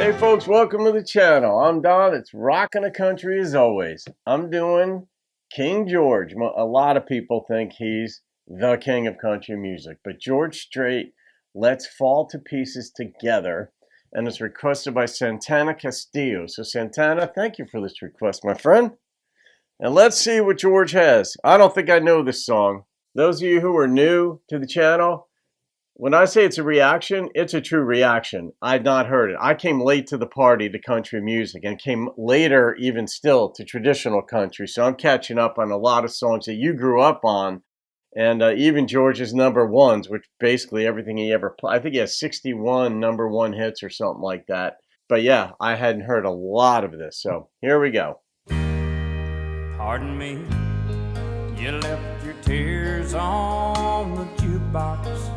Hey folks, welcome to the channel. I'm Don. It's Rockin' the Country as always. I'm doing King George. A lot of people think he's the king of country music, but George Strait, Let's Fall to Pieces Together, and it's requested by Santana Castillo. So Santana, thank you for this request, my friend. And let's see what George has. I don't think I know this song. Those of you who are new to the channel, when I say it's a reaction, it's a true reaction. I've not heard it. I came late to the party to country music and came later even still to traditional country. So I'm catching up on a lot of songs that you grew up on. And even George's number ones, which basically everything he ever played. I think he has 61 number one hits or something like that. But yeah, I hadn't heard a lot of this. So here we go. Pardon me, you left your tears on the jukebox.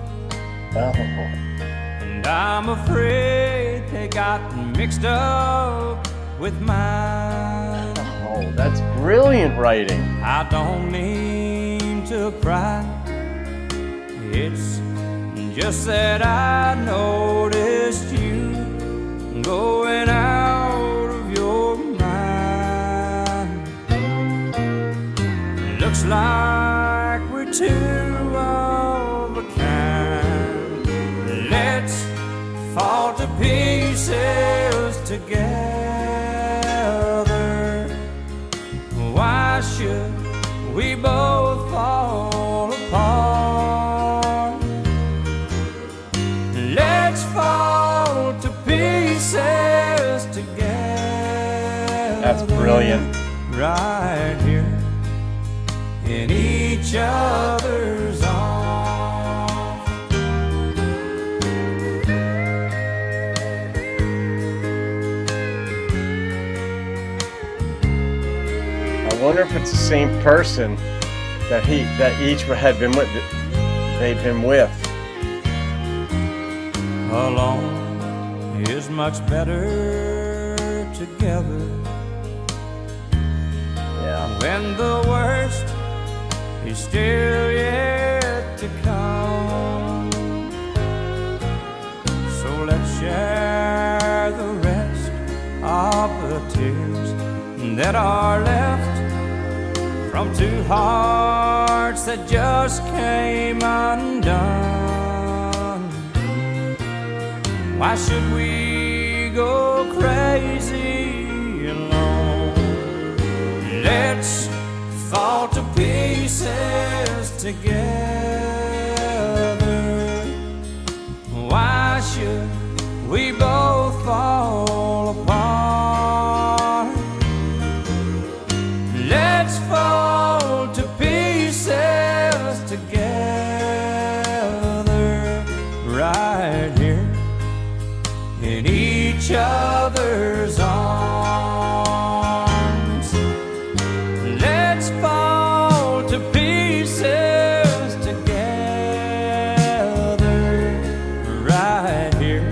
Oh. And I'm afraid they got mixed up with mine. Oh, that's brilliant writing. I don't mean to cry. It's just that I noticed you going out of your mind. Looks like we're two of a kind. Let's fall to pieces together. Why should we both fall apart? Let's fall to pieces together. That's brilliant. Right here in each other's arms. I wonder if it's the same person that each had been with. They've been with. Alone is much better together. Yeah. When the worst is still yet to come. So let's share the rest of the tears that are left from two hearts that just came undone. Why should we go crazy alone? Let's fall to pieces together. Why should we both fall apart? Let's fall to pieces together. Right here in each other's arms. Let's fall to pieces together. Right here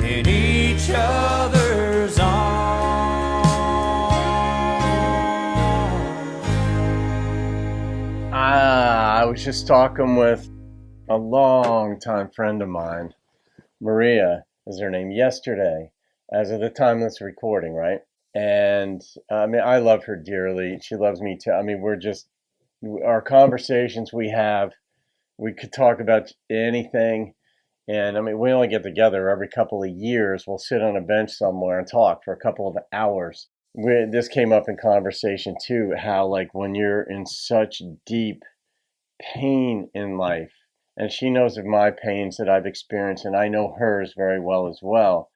in each other's arms. I was just talking with a long-time friend of mine, Maria is her name, yesterday, as of the time of this recording, right? And I mean, I love her dearly. She loves me too. I mean, our conversations we have, we could talk about anything. And I mean, we only get together every couple of years. We'll sit on a bench somewhere and talk for a couple of hours. This came up in conversation too, how like when you're in such deep pain in life, and she knows of my pains that I've experienced, and I know hers very well as well,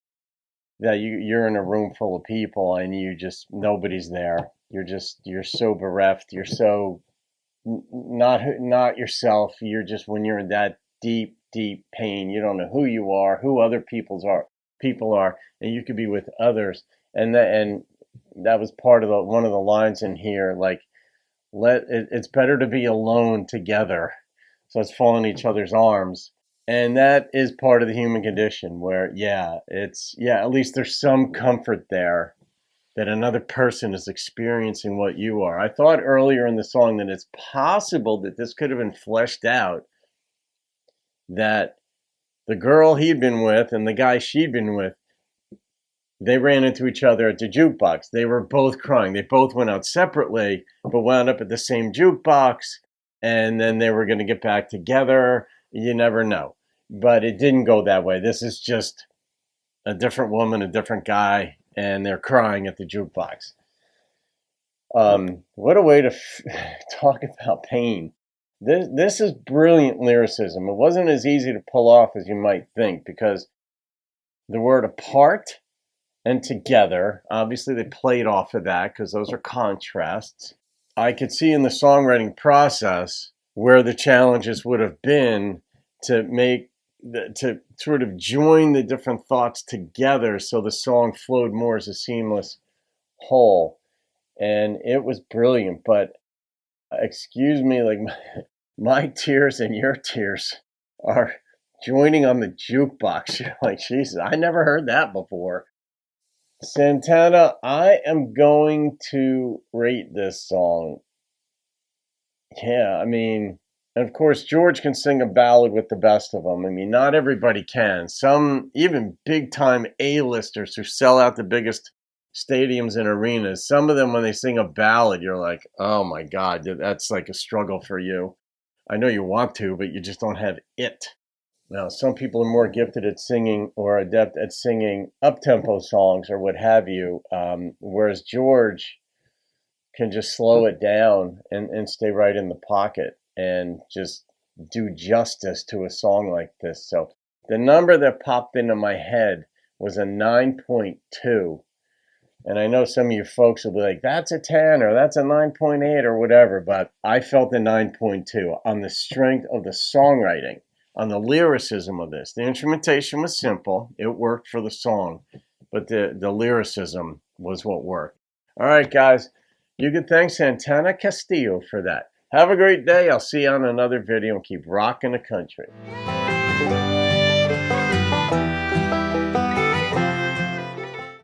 that you're in a room full of people and nobody's there. You're so bereft. You're so not yourself. You're just, when you're in that deep pain, you don't know who you are, who other people are, and you could be with others. And that was part of one of the lines in here, like, it's better to be alone together. So let's fall in each other's arms. And that is part of the human condition where, at least there's some comfort there that another person is experiencing what you are. I thought earlier in the song that it's possible that this could have been fleshed out, that the girl he'd been with and the guy she'd been with, they ran into each other at the jukebox. They were both crying. They both went out separately, but wound up at the same jukebox, and then they were going to get back together. You never know. But it didn't go that way. This is just a different woman, a different guy, and they're crying at the jukebox. What a way to talk about pain. This is brilliant lyricism. It wasn't as easy to pull off as you might think, because the word apart and together, obviously they played off of that because those are contrasts. I could see in the songwriting process where the challenges would have been to sort of join the different thoughts together so the song flowed more as a seamless whole. And it was brilliant, but excuse me, like my tears and your tears are joining on the jukebox. You're like, Jesus, I never heard that before. Santana, I am going to rate this song. Yeah, I mean, and of course, George can sing a ballad with the best of them. I mean, not everybody can. Some, even big-time A-listers who sell out the biggest stadiums and arenas, some of them, when they sing a ballad, you're like, oh my God, that's like a struggle for you. I know you want to, but you just don't have it. Now, some people are more gifted at singing or adept at singing up-tempo songs or what have you, whereas George can just slow it down and stay right in the pocket and just do justice to a song like this. So the number that popped into my head was a 9.2. And I know some of you folks will be like, that's a 10 or that's a 9.8 or whatever, but I felt a 9.2 on the strength of the songwriting, on the lyricism of this. The instrumentation was simple. It worked for the song, but the lyricism was what worked. All right, guys, you can thank Santana Castillo for that. Have a great day. I'll see you on another video and keep rocking the country.